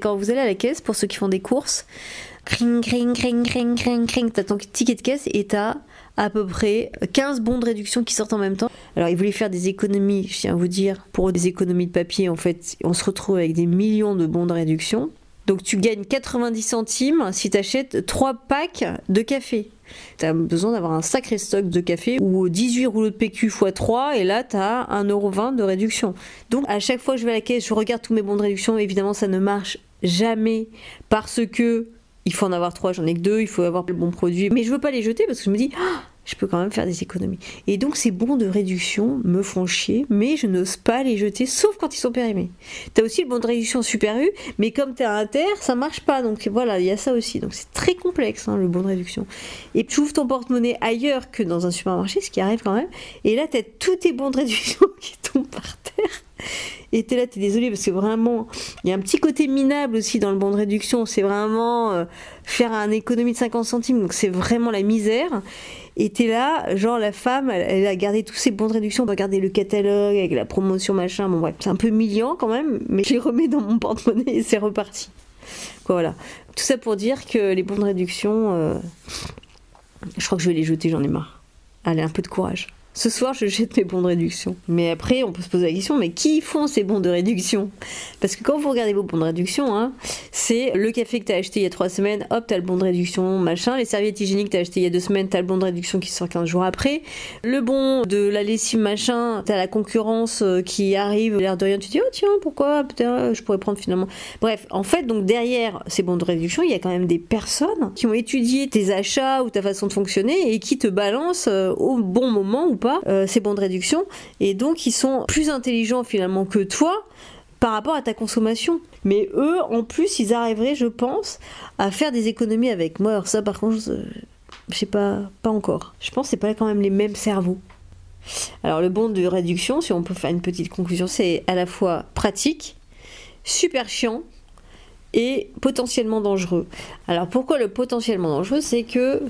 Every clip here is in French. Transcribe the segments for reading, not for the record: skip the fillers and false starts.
Quand vous allez à la caisse, pour ceux qui font des courses, cring, cring, cring, cring, cring, cring, t'as ton ticket de caisse et t'as à peu près 15 bons de réduction qui sortent en même temps. Alors ils voulaient faire des économies, je tiens à vous dire, pour des économies de papier, en fait, on se retrouve avec des millions de bons de réduction. Donc tu gagnes 90 centimes si tu achètes 3 packs de café. Tu as besoin d'avoir un sacré stock de café ou 18 rouleaux de PQ x 3 et là tu as 1,20 € de réduction. Donc à chaque fois que je vais à la caisse, je regarde tous mes bons de réduction. Évidemment ça ne marche jamais parce que il faut en avoir 3, j'en ai que 2, il faut avoir le bon produit. Mais je veux pas les jeter parce que je me dis, je peux quand même faire des économies. Et donc ces bons de réduction me font chier, mais je n'ose pas les jeter, sauf quand ils sont périmés. T'as aussi le bon de réduction Super U, mais comme t'es à inter, ça marche pas. Donc voilà, il y a ça aussi. Donc c'est très complexe, le bon de réduction. Et tu ouvres ton porte-monnaie ailleurs que dans un supermarché, ce qui arrive quand même. Et là, t'as tous tes bons de réduction qui tombent par terre. Et t'es là, t'es désolé parce que vraiment, il y a un petit côté minable aussi dans le bon de réduction. C'est vraiment faire une économie de 50 centimes. Donc c'est vraiment la misère. Et t'es là, genre la femme, elle a gardé tous ses bons de réduction, on va regarder le catalogue avec la promotion machin. Bon bref, c'est un peu humiliant quand même, mais je les remets dans mon porte-monnaie et c'est reparti. Quoi, voilà. Tout ça pour dire que les bons de réduction, je crois que je vais les jeter, j'en ai marre. Allez, un peu de courage. Ce soir, je jette mes bons de réduction. Mais après, on peut se poser la question, mais qui font ces bons de réduction? Parce que quand vous regardez vos bons de réduction, c'est le café que tu as acheté il y a 3 semaines, hop, tu as le bon de réduction, machin. Les serviettes hygiéniques que tu as acheté il y a 2 semaines, tu as le bon de réduction qui sort 15 jours après. Le bon de la lessive, machin, tu as la concurrence qui arrive, l'air de rien, tu te dis, oh tiens, pourquoi, peut-être, je pourrais prendre finalement. Bref, en fait, donc derrière ces bons de réduction, il y a quand même des personnes qui ont étudié tes achats ou ta façon de fonctionner et qui te balancent au bon moment ou pas ces bons de réduction, et donc ils sont plus intelligents finalement que toi par rapport à ta consommation. Mais eux, en plus, ils arriveraient, je pense, à faire des économies avec moi. Alors ça, par contre, je sais pas encore. Je pense que c'est pas quand même les mêmes cerveaux. Alors le bon de réduction, si on peut faire une petite conclusion, c'est à la fois pratique, super chiant et potentiellement dangereux. Alors pourquoi le potentiellement dangereux? C'est que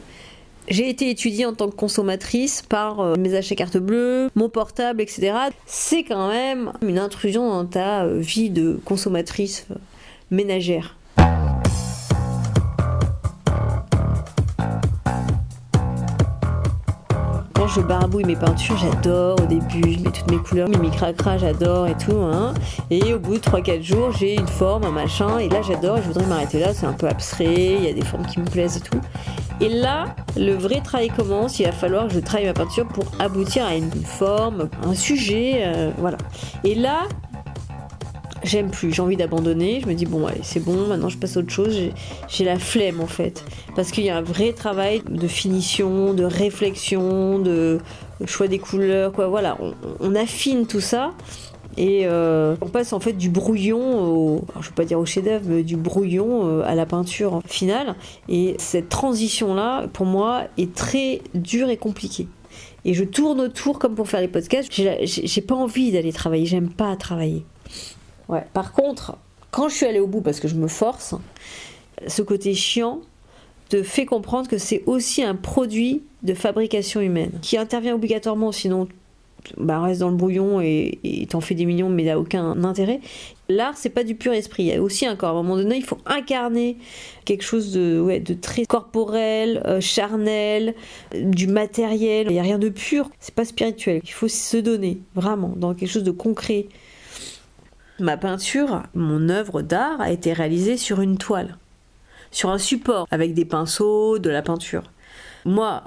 j'ai été étudiée en tant que consommatrice par mes achats carte bleue, mon portable, etc. C'est quand même une intrusion dans ta vie de consommatrice ménagère. Quand je barbouille mes peintures, j'adore. Au début, je mets toutes mes couleurs, mes micracras, j'adore et tout. Et au bout de 3-4 jours, j'ai une forme, un machin. Et là, j'adore et je voudrais m'arrêter là. C'est un peu abstrait, il y a des formes qui me plaisent et tout. Et là, le vrai travail commence. Il va falloir que je travaille ma peinture pour aboutir à une forme, un sujet, voilà. Et là, j'aime plus, j'ai envie d'abandonner. Je me dis, bon, allez, c'est bon, maintenant je passe à autre chose. J'ai la flemme, en fait. Parce qu'il y a un vrai travail de finition, de réflexion, de choix des couleurs, quoi. Voilà, on affine tout ça. Et on passe en fait du brouillon, alors je ne veux pas dire au chef-d'œuvre, mais du brouillon à la peinture finale. Et cette transition-là, pour moi, est très dure et compliquée. Et je tourne autour comme pour faire les podcasts. J'ai pas envie d'aller travailler, j'aime pas travailler. Ouais. Par contre, quand je suis allée au bout, parce que je me force, ce côté chiant te fait comprendre que c'est aussi un produit de fabrication humaine qui intervient obligatoirement, sinon reste dans le brouillon et t'en fais des millions, mais il n'a aucun intérêt. L'art, c'est pas du pur esprit. Il y a aussi un corps. À un moment donné, il faut incarner quelque chose de très corporel, charnel, du matériel. Il n'y a rien de pur. C'est pas spirituel. Il faut se donner, vraiment, dans quelque chose de concret. Ma peinture, mon œuvre d'art, a été réalisée sur une toile, sur un support, avec des pinceaux, de la peinture. Moi,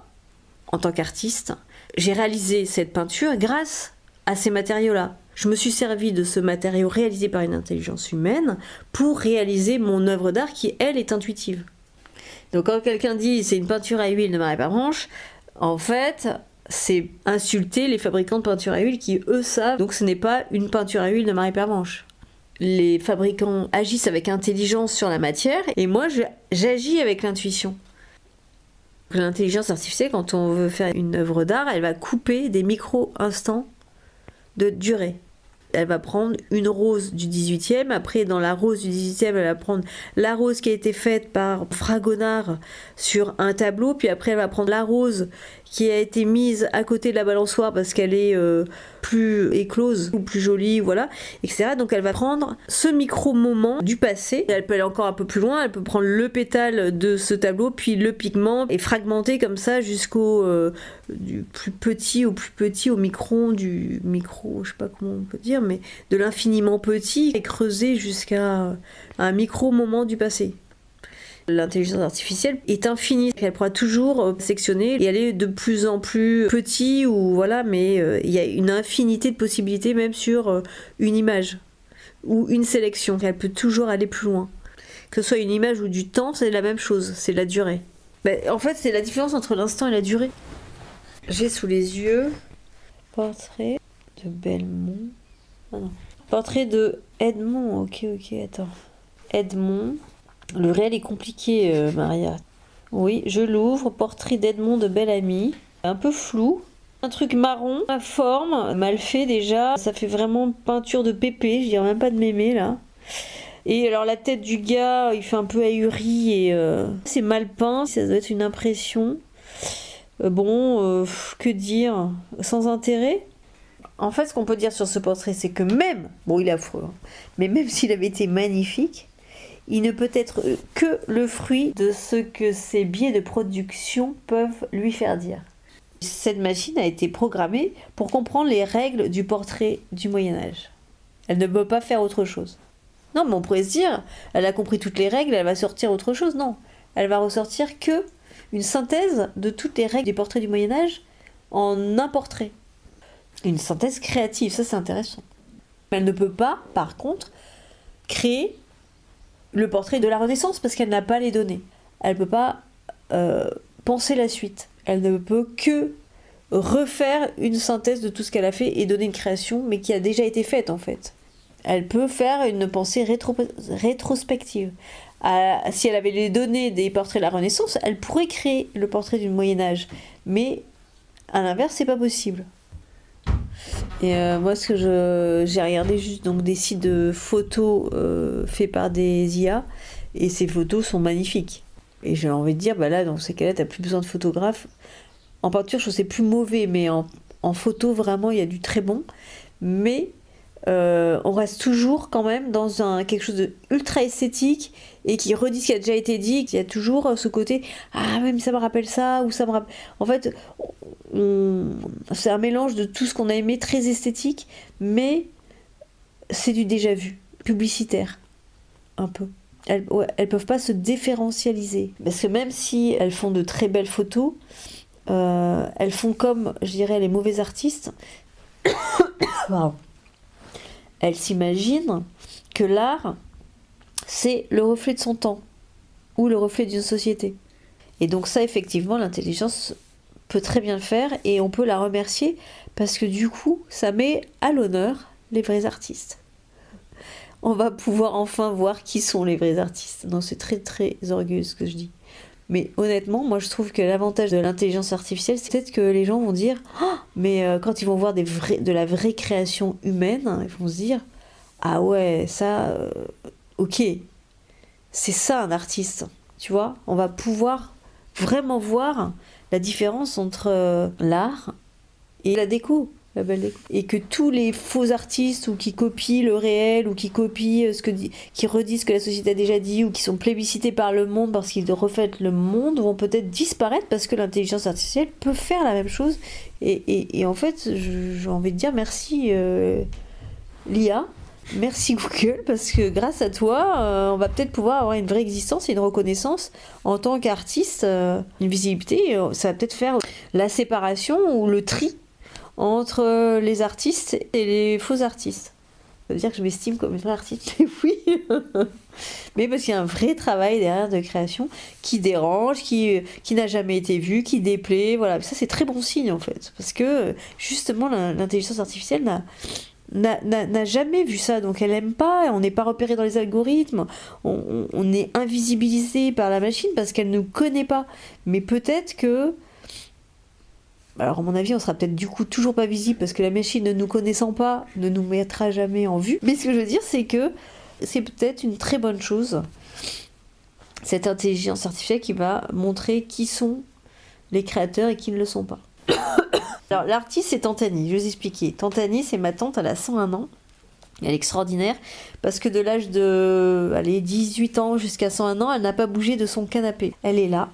en tant qu'artiste, j'ai réalisé cette peinture grâce à ces matériaux-là. Je me suis servi de ce matériau réalisé par une intelligence humaine pour réaliser mon œuvre d'art qui, elle, est intuitive. Donc quand quelqu'un dit c'est une peinture à huile de Marie-Pavranche, en fait, c'est insulter les fabricants de peinture à huile qui, eux, savent. Donc ce n'est pas une peinture à huile de Marie-Pavranche. Les fabricants agissent avec intelligence sur la matière et moi, j'agis avec l'intuition. L'intelligence artificielle, quand on veut faire une œuvre d'art, elle va couper des micro-instants de durée. Elle va prendre une rose du 18e, après dans la rose du 18e, elle va prendre la rose qui a été faite par Fragonard sur un tableau, puis après elle va prendre la rose qui a été mise à côté de la balançoire parce qu'elle est plus éclose ou plus jolie, voilà, etc. Donc elle va prendre ce micro-moment du passé. Elle peut aller encore un peu plus loin, elle peut prendre le pétale de ce tableau, puis le pigment, et fragmenter comme ça jusqu'au du plus petit au plus petit, au micron du micro, je sais pas comment on peut dire, mais de l'infiniment petit, et creuser jusqu'à un micro-moment du passé. L'intelligence artificielle est infinie, elle pourra toujours sectionner et aller de plus en plus petit, ou voilà, mais il y a une infinité de possibilités même sur une image ou une sélection, elle peut toujours aller plus loin. Que ce soit une image ou du temps, c'est la même chose, c'est la durée. En fait, c'est la différence entre l'instant et la durée. J'ai sous les yeux portrait de Belmont. Ah non. Portrait de Edmond, ok, attends. Edmond. Le réel est compliqué, Maria. Oui, je l'ouvre. Portrait d'Edmond de Bellamy. Un peu flou. Un truc marron. La forme, mal fait déjà. Ça fait vraiment peinture de pépé. Je dirais même pas de mémé, là. Et alors la tête du gars, il fait un peu ahuri et c'est mal peint. Ça doit être une impression. Que dire? Sans intérêt. En fait, ce qu'on peut dire sur ce portrait, c'est que même... Bon, il est affreux, hein, mais même s'il avait été magnifique, il ne peut être que le fruit de ce que ses biais de production peuvent lui faire dire. Cette machine a été programmée pour comprendre les règles du portrait du Moyen-Âge. Elle ne peut pas faire autre chose. Non, mais on pourrait se dire, elle a compris toutes les règles, elle va sortir autre chose. Non, elle va ressortir que une synthèse de toutes les règles du portrait du Moyen-Âge en un portrait. Une synthèse créative, ça c'est intéressant. Elle ne peut pas, par contre, créer le portrait de la Renaissance parce qu'elle n'a pas les données. Elle ne peut pas penser la suite. Elle ne peut que refaire une synthèse de tout ce qu'elle a fait et donner une création, mais qui a déjà été faite en fait. Elle peut faire une pensée rétrospective. Si elle avait les données des portraits de la Renaissance, elle pourrait créer le portrait du Moyen-Âge. Mais à l'inverse, c'est pas possible. Et moi, ce que j'ai regardé juste donc des sites de photos faits par des IA, et ces photos sont magnifiques. Et j'ai envie de dire, là, dans ces cas-là, t'as plus besoin de photographe. En peinture, je trouve que c'est plus mauvais, mais en photo, vraiment, il y a du très bon. Mais on reste toujours quand même dans quelque chose de ultra esthétique et qui redit ce qui a déjà été dit. Il y a toujours ce côté ah mais ça me rappelle ça, ou ça me rappelle. En fait, c'est un mélange de tout ce qu'on a aimé, très esthétique, mais c'est du déjà vu, publicitaire, un peu. Elles peuvent pas se différencialiser parce que même si elles font de très belles photos, elles font comme, je dirais, les mauvais artistes. Wow. Elle s'imagine que l'art, c'est le reflet de son temps, ou le reflet d'une société. Et donc ça, effectivement, l'intelligence peut très bien le faire, et on peut la remercier, parce que du coup, ça met à l'honneur les vrais artistes. On va pouvoir enfin voir qui sont les vrais artistes. Non, c'est très très orgueilleux ce que je dis. Mais honnêtement, moi je trouve que l'avantage de l'intelligence artificielle, c'est peut-être que les gens vont dire oh, mais quand ils vont voir de la vraie création humaine, ils vont se dire ah ouais, ça, ok, c'est ça un artiste, tu vois. On va pouvoir vraiment voir la différence entre l'art et la déco, la belle déco. Et que tous les faux artistes ou qui copient le réel ou qui copient qui redisent ce que la société a déjà dit ou qui sont plébiscités par le monde parce qu'ils reflètent le monde vont peut-être disparaître parce que l'intelligence artificielle peut faire la même chose. Et en fait, j'ai envie de dire merci l'IA, merci Google, parce que grâce à toi, on va peut-être pouvoir avoir une vraie existence et une reconnaissance en tant qu'artiste, une visibilité. Ça va peut-être faire la séparation ou le tri entre les artistes et les faux artistes. Ça veut dire que je m'estime comme une vraie artiste, mais oui. Mais parce qu'il y a un vrai travail derrière de création qui dérange, qui n'a jamais été vu, qui déplaît. Voilà, ça c'est très bon signe en fait, parce que justement l'intelligence artificielle n'a jamais vu ça, donc elle aime pas, on n'est pas repéré dans les algorithmes, on est invisibilisé par la machine parce qu'elle ne nous connaît pas. Mais peut-être que, alors à mon avis on sera peut-être du coup toujours pas visible parce que la machine, ne nous connaissant pas, ne nous mettra jamais en vue. Mais ce que je veux dire, c'est que c'est peut-être une très bonne chose, cette intelligence artificielle qui va montrer qui sont les créateurs et qui ne le sont pas. Alors l'artiste c'est Tantani, je vais vous expliquer. Tantani c'est ma tante, elle a 101 ans. Elle est extraordinaire parce que de l'âge de 18 ans jusqu'à 101 ans, elle n'a pas bougé de son canapé. Elle est là,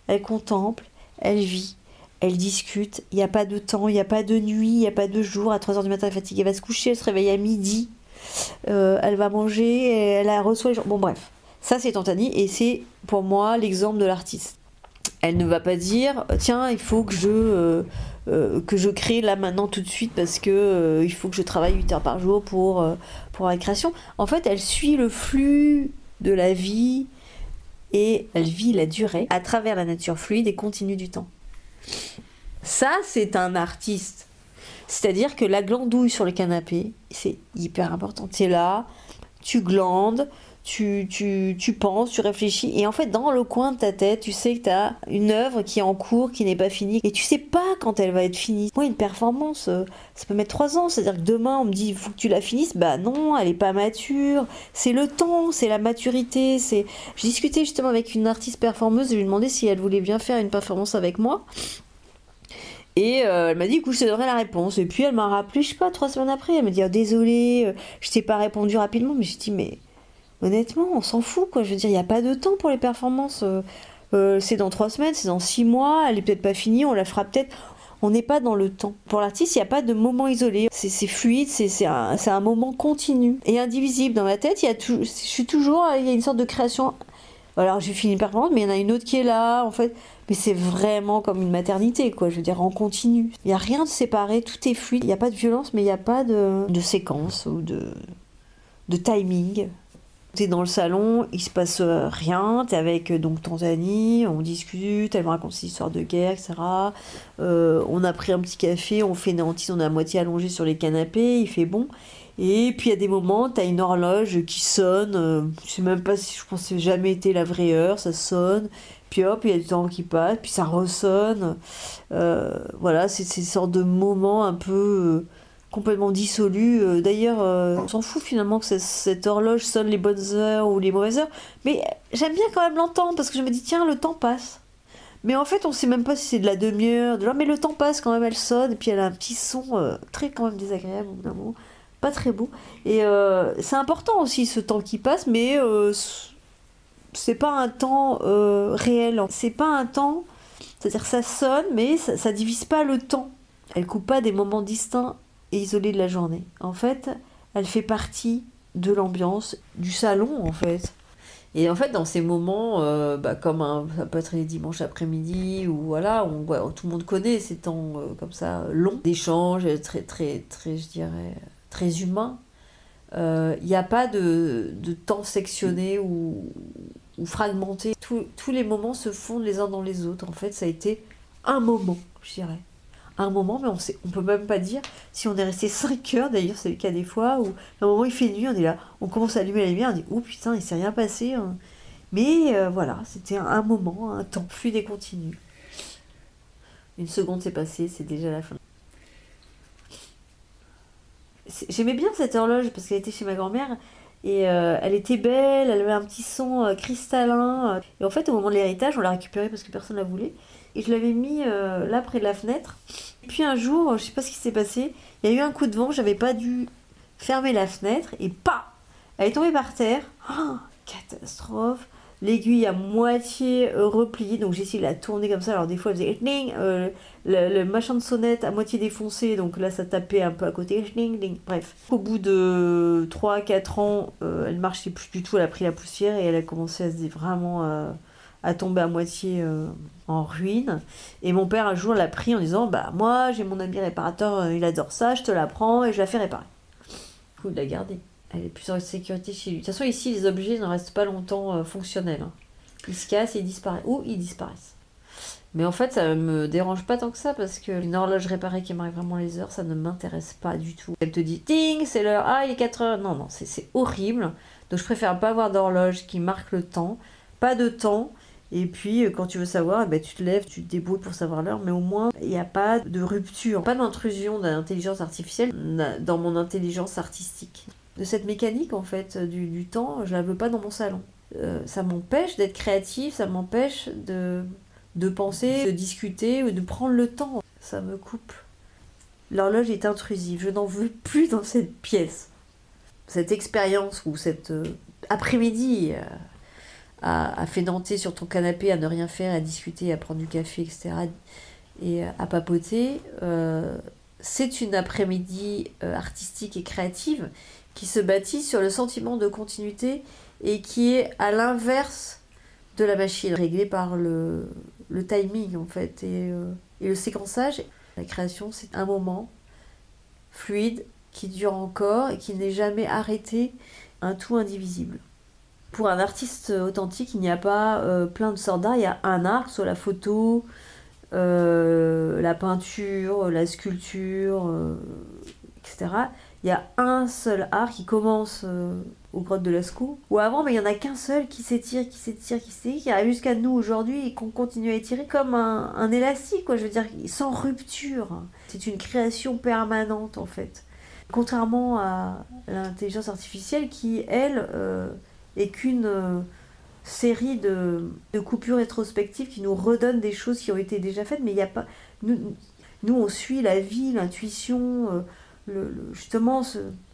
elle contemple, elle vit, elle discute. Il n'y a pas de temps, il n'y a pas de nuit, il n'y a pas de jour. À 3h du matin, elle est fatiguée, elle va se coucher, elle se réveille à midi. Elle va manger, elle reçoit les gens. Bon bref, ça c'est Tantani et c'est pour moi l'exemple de l'artiste. Elle ne va pas dire tiens il faut que je crée là maintenant tout de suite parce que il faut que je travaille 8 heures par jour pour la création. En fait elle suit le flux de la vie et elle vit la durée à travers la nature fluide et continue du temps. Ça c'est un artiste. C'est-à-dire que la glandouille sur le canapé, c'est hyper important. Tu es là, tu glandes, tu penses, tu réfléchis, et en fait, dans le coin de ta tête, tu sais que tu as une œuvre qui est en cours, qui n'est pas finie, et tu sais pas quand elle va être finie. Moi, une performance, ça peut mettre 3 ans, c'est-à-dire que demain, on me dit, il faut que tu la finisses, bah non, elle est pas mature, c'est le temps, c'est la maturité, c'est... Je discutais justement avec une artiste performeuse, je lui ai demandé si elle voulait bien faire une performance avec moi, et elle m'a dit, écoute, je te donnerai la réponse. Et puis elle m'a rappelé, je sais pas, 3 semaines après. Elle m'a dit, oh, désolée, je t'ai pas répondu rapidement. Mais j'ai dit, mais honnêtement, on s'en fout, quoi. Je veux dire, il n'y a pas de temps pour les performances. C'est dans 3 semaines, c'est dans 6 mois. Elle est peut-être pas finie, on la fera peut-être. On n'est pas dans le temps. Pour l'artiste, il n'y a pas de moment isolé. C'est fluide, c'est un moment continu et indivisible. Dans ma tête, il y a une sorte de création. Alors j'ai fini une performance, mais il y en a une autre qui est là, en fait. Mais c'est vraiment comme une maternité, quoi. Je veux dire, en continu. Il n'y a rien de séparé, tout est fluide. Il n'y a pas de violence, mais il n'y a pas de séquence ou de timing. T'es dans le salon, il se passe rien. T'es avec donc Tantani, on discute, elle me raconte ses histoires de guerre, etc. On a pris un petit café, on fait une hantise, on est à moitié allongé sur les canapés, il fait bon. Et puis il y a des moments, t'as une horloge qui sonne, je sais même pas si je pense que ça n'a jamais été la vraie heure, ça sonne, puis hop, il y a du temps qui passe, puis ça ressonne. Voilà, c'est ces sortes de moments un peu complètement dissolus. D'ailleurs, on s'en fout finalement que cette horloge sonne les bonnes heures ou les mauvaises heures, mais j'aime bien quand même l'entendre parce que je me dis, tiens, le temps passe. Mais en fait, on sait même pas si c'est de la demi-heure, de l'heure, mais le temps passe quand même, elle sonne, et puis elle a un petit son très quand même désagréable au bout d'un moment. Pas très beau. Et c'est important aussi ce temps qui passe, mais c'est pas un temps réel. C'est pas un temps, c'est-à-dire ça sonne, mais ça divise pas le temps. Elle coupe pas des moments distincts et isolés de la journée. En fait, elle fait partie de l'ambiance du salon, en fait. Et en fait, dans ces moments, comme ça peut être les dimanches après-midi, ou voilà, tout le monde connaît ces temps comme ça, longs, d'échanges, très, très, très, je dirais, très humains. Il n'y a pas de temps sectionné ou fragmenté. Tous les moments se fondent les uns dans les autres. En fait, ça a été un moment, je dirais. Un moment, mais on peut même pas dire si on est resté 5 heures, d'ailleurs c'est le cas des fois, où à un moment il fait nuit, on est là, on commence à allumer la lumière, on dit oh putain, il s'est rien passé. Hein. Mais voilà, c'était un moment, un temps fluide et continu. Une seconde s'est passée, c'est déjà la fin. J'aimais bien cette horloge parce qu'elle était chez ma grand-mère et elle était belle, elle avait un petit son cristallin. Et en fait, au moment de l'héritage, on l'a récupérée parce que personne ne la voulait. Et je l'avais mis là près de la fenêtre. Et puis un jour, je sais pas ce qui s'est passé, il y a eu un coup de vent, j'avais pas dû fermer la fenêtre et elle est tombée par terre. Oh, catastrophe. L'aiguille à moitié repliée, donc j'ai essayé de la tourner comme ça. Alors des fois elle faisait ding, le machin de sonnette à moitié défoncé, donc là ça tapait un peu à côté, ding, ding. Bref. Au bout de 3-4 ans, elle marchait plus du tout, elle a pris la poussière et elle a commencé vraiment à tomber à moitié en ruine. Et mon père un jour l'a pris en disant moi j'ai mon ami réparateur, il adore ça, je te la prends et je la fais réparer. Du coup il l'a gardée. Elle est plus en sécurité chez lui. De toute façon, ici, les objets ne restent pas longtemps fonctionnels. Hein. Ils se cassent et ils disparaissent. Ou ils disparaissent. Mais en fait, ça me dérange pas tant que ça, parce qu'une horloge réparée qui marque vraiment les heures, ça ne m'intéresse pas du tout. Elle te dit, ting, c'est l'heure, il est 4 heures. Non, c'est horrible. Donc je préfère pas avoir d'horloge qui marque le temps. Pas de temps. Et puis, quand tu veux savoir, tu te lèves, tu te débrouilles pour savoir l'heure, mais au moins, il n'y a pas de rupture, pas d'intrusion d'intelligence artificielle dans mon intelligence artistique. De cette mécanique en fait du temps, je la veux pas dans mon salon. Ça m'empêche d'être créative, ça m'empêche de de penser, de discuter ou de prendre le temps. Ça me coupe. L'horloge est intrusive, je n'en veux plus dans cette pièce. Cette expérience ou cet après-midi à fédenter sur ton canapé, à ne rien faire, à discuter, à prendre du café, etc. et à papoter, c'est une après-midi artistique et créative qui se bâtit sur le sentiment de continuité et qui est à l'inverse de la machine, réglée par le timing en fait et le séquençage. La création, c'est un moment fluide qui dure encore et qui n'est jamais arrêté, un tout indivisible. Pour un artiste authentique, il n'y a pas plein de sortes d'art, il y a un art, soit la photo, la peinture, la sculpture, etc. Il y a un seul art qui commence aux grottes de Lascaux, ou avant, mais il n'y en a qu'un seul qui s'étire, qui arrive jusqu'à nous aujourd'hui et qu'on continue à étirer comme un élastique, quoi. Je veux dire, sans rupture. C'est une création permanente, en fait. Contrairement à l'intelligence artificielle qui, elle, est qu'une série de coupures rétrospectives qui nous redonnent des choses qui ont été déjà faites, mais il n'y a pas... Nous, on suit la vie, l'intuition, justement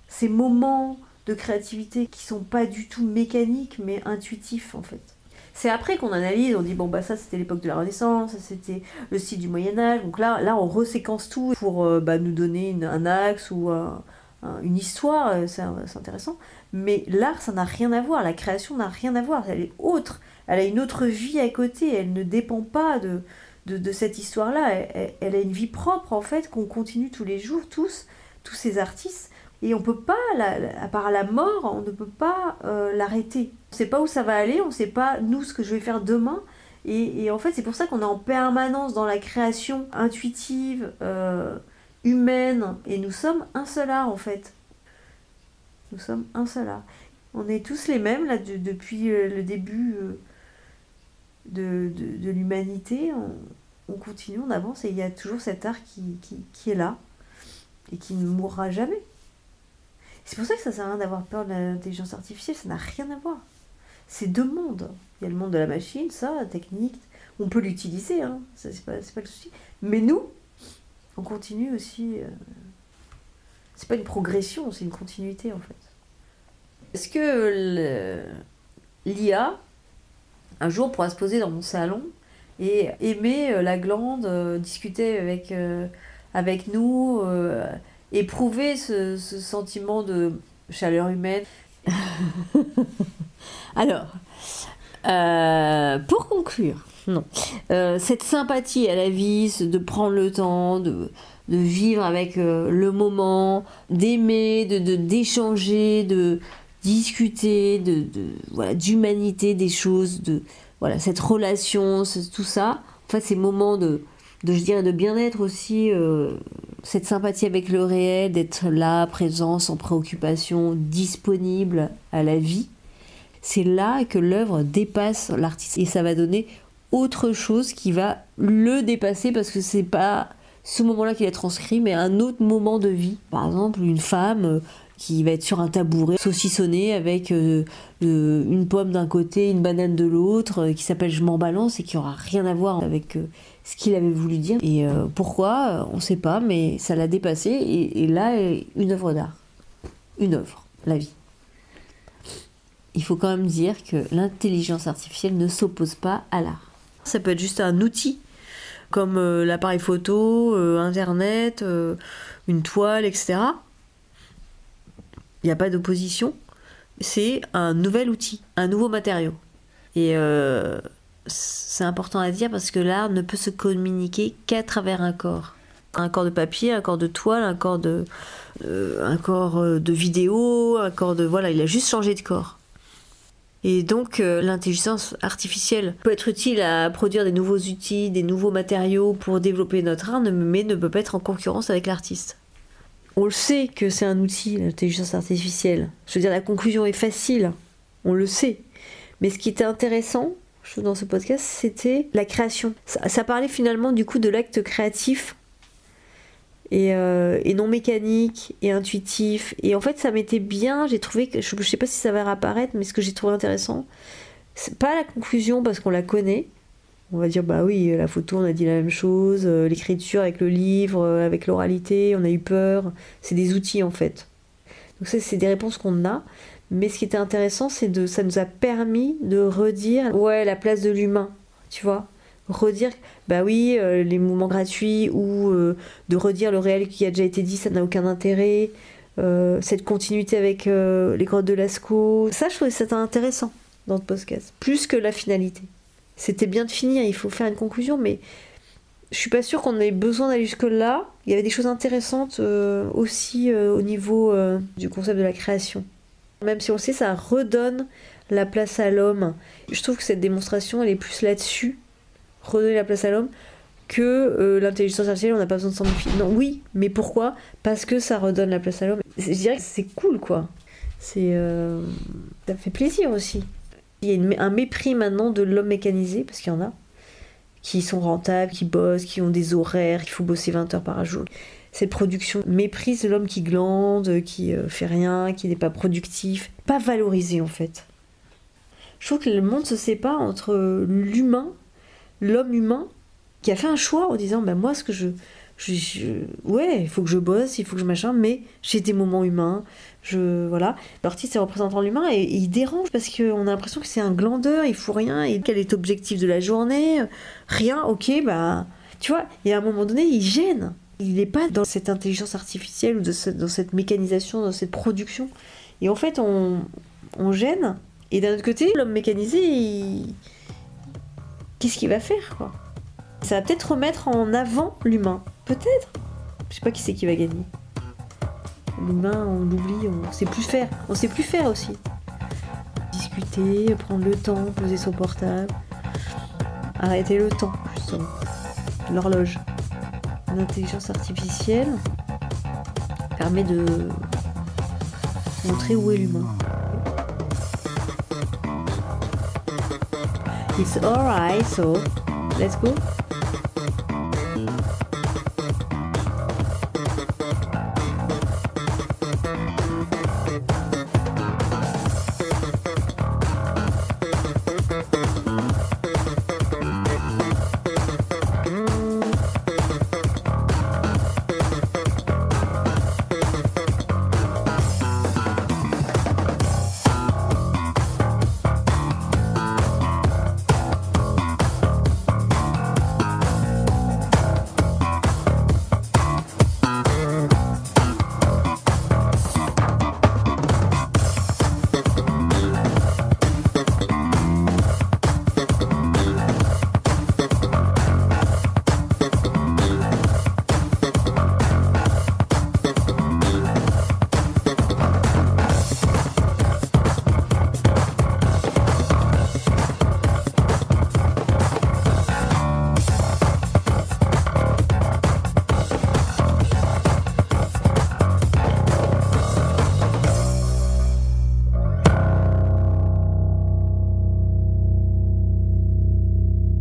ces moments de créativité qui sont pas du tout mécaniques mais intuitifs en fait. C'est après qu'on analyse, on dit bon bah ça c'était l'époque de la Renaissance, ça c'était le style du Moyen-Âge, donc là on reséquence tout pour nous donner un axe ou une histoire, c'est intéressant, mais l'art ça n'a rien à voir, la création n'a rien à voir, elle est autre, elle a une autre vie à côté, elle ne dépend pas de cette histoire-là, elle a une vie propre en fait qu'on continue tous les jours, tous ces artistes, et on peut pas, à part la mort, on ne peut pas l'arrêter. On sait pas où ça va aller, on sait pas nous ce que je vais faire demain, et en fait c'est pour ça qu'on est en permanence dans la création intuitive, humaine, et nous sommes un seul art en fait. Nous sommes un seul art. On est tous les mêmes là depuis le début de l'humanité, on continue, on avance, et il y a toujours cet art qui est là, et qui ne mourra jamais. C'est pour ça que ça sert à rien d'avoir peur de l'intelligence artificielle, ça n'a rien à voir. C'est deux mondes. Il y a le monde de la machine, ça, la technique, on peut l'utiliser, hein, ça, c'est pas le souci. Mais nous, on continue aussi. C'est pas une progression, c'est une continuité en fait. Est-ce que l'IA, un jour, pourra se poser dans mon salon et aimer la glande, discuter avec nous, éprouver ce sentiment de chaleur humaine? Alors, pour conclure, non. Cette sympathie à la vie, de prendre le temps, de vivre avec le moment, d'aimer, d'échanger, de discuter, voilà, d'humanité des choses, voilà, cette relation, tout ça, en fait, ces moments je dirais, de bien-être aussi, cette sympathie avec le réel, d'être là, présent, sans préoccupation, disponible à la vie, c'est là que l'œuvre dépasse l'artiste. Et ça va donner autre chose qui va le dépasser, parce que c'est pas ce moment-là qu'il a transcrit, mais un autre moment de vie. Par exemple, une femme qui va être sur un tabouret, saucissonnée avec une pomme d'un côté, une banane de l'autre, qui s'appelle Je m'en balance, et qui aura rien à voir avec ce qu'il avait voulu dire. Et pourquoi, on ne sait pas, mais ça l'a dépassé, et là est une œuvre d'art. Une œuvre, la vie. Il faut quand même dire que l'intelligence artificielle ne s'oppose pas à l'art. Ça peut être juste un outil, comme l'appareil photo, Internet, une toile, etc. Il n'y a pas d'opposition. C'est un nouvel outil, un nouveau matériau. Et c'est important à dire parce que l'art ne peut se communiquer qu'à travers un corps. Un corps de papier, un corps de toile, un corps de vidéo, un corps de... Voilà, il a juste changé de corps. Et donc l'intelligence artificielle peut être utile à produire des nouveaux outils, des nouveaux matériaux pour développer notre art, mais ne peut pas être en concurrence avec l'artiste. On le sait que c'est un outil, l'intelligence artificielle. Je veux dire, la conclusion est facile, on le sait. Mais ce qui était intéressant, je trouve, dans ce podcast, c'était la création. Ça parlait finalement du coup de l'acte créatif et non mécanique et intuitif. Et en fait, ça m'était bien. J'ai trouvé que, je sais pas si ça va réapparaître, mais ce que j'ai trouvé intéressant, c'est pas la conclusion parce qu'on la connaît, On va dire, bah oui, la photo, on a dit la même chose, l'écriture avec le livre, avec l'oralité, on a eu peur. C'est des outils en fait. Donc ça, c'est des réponses qu'on a. Mais ce qui était intéressant, ça nous a permis de redire, ouais, la place de l'humain, tu vois. Redire, bah oui, les mouvements gratuits ou de redire le réel qui a déjà été dit, ça n'a aucun intérêt. Cette continuité avec les grottes de Lascaux. Ça, je trouvais ça intéressant dans ce podcast. Plus que la finalité. C'était bien de finir, il faut faire une conclusion, mais je suis pas sûre qu'on ait besoin d'aller jusque-là. Il y avait des choses intéressantes aussi au niveau du concept de la création. Même si on sait, ça redonne la place à l'homme. Je trouve que cette démonstration, elle est plus là-dessus, redonner la place à l'homme, que l'intelligence artificielle, on n'a pas besoin de s'en méfier. Non, oui, mais pourquoi? Parce que ça redonne la place à l'homme. Je dirais que c'est cool, quoi. Ça fait plaisir aussi. Il y a un mépris maintenant de l'homme mécanisé, parce qu'il y en a, qui sont rentables, qui bossent, qui ont des horaires, qu'il faut bosser 20 heures par jour. Cette production méprise l'homme qui glande, qui fait rien, qui n'est pas productif, pas valorisé en fait. Je trouve que le monde se sépare entre l'humain, l'homme humain, qui a fait un choix en disant bah moi ce que ouais, il faut que je bosse, il faut que je machin, mais j'ai des moments humains, voilà. L'artiste est représentant l'humain et il dérange parce qu'on a l'impression que c'est un glandeur, il faut rien, et quel est l'objectif de la journée? Rien, ok, bah tu vois, et à un moment donné il gêne. Il n'est pas dans cette intelligence artificielle ou dans cette mécanisation, dans cette production. Et en fait, on gêne. Et d'un autre côté, l'homme mécanisé, qu'est-ce qu'il va faire, quoi? Ça va peut-être remettre en avant l'humain. Peut-être. Je sais pas qui c'est qui va gagner. L'humain, on l'oublie, on sait plus faire. On sait plus faire aussi. Discuter, prendre le temps, poser son portable. Arrêter le temps, justement. L'horloge. L'intelligence artificielle permet de montrer où est l'humain. It's alright, so let's go.